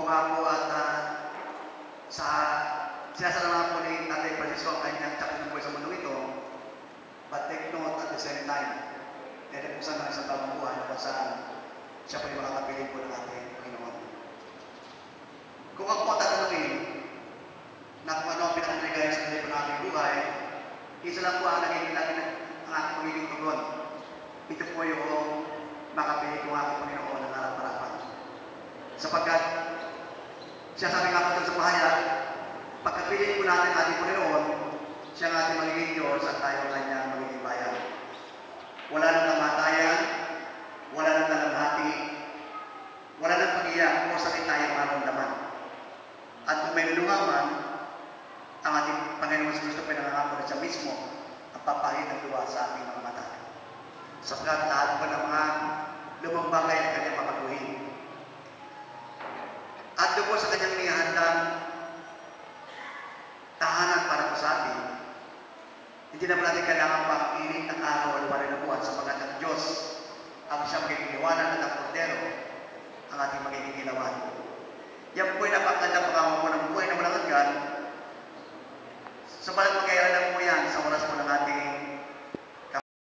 pangako at sa sinasalamat po ni Tatay Francisco ang kanyang chapter ng buhay sa mundo ito, but take note at the same time, nilipusan ng isang bagong buhay kung saan siya po yung makakapiling po ng ating Panginoon. Kung ako ang tatanungin na kung ano ang pinakaligaya sa buhay po ng ating buhay, isa lang po ang naging lagi ng aking pagiging tugon. Ito po yung makapili ko ang aking Panginoon ng araw-arawan. Sapagkat siya sabi nga po doon sa pahayag, pagkapili po natin ang ating Panginoon, siya ang ating magiging Diyos at tayo ang kanyang magiging bayan. Wala nang kamatayan, wala nang dalamhati, wala nang pag-iyak o sakit tayong maramdaman. At kung may lulungan man, ang ating Panginoon sa Kristo pinangangako na siya mismo ang papahid ng luwa sa ating mga mata. Sapagkat lahat po ng mga lumang bagay ang kanyang papaguhin. At doon po sa kanyang ihandang tahanan para po sa atin, hindi naman natin kailangan pang init ng araw o lumarin ng buwan sapagkat ang Diyos ang siyang magiging liwanag at ang kordero ang ating magiging ilawan. Yan po ay napakagandang pangako po ng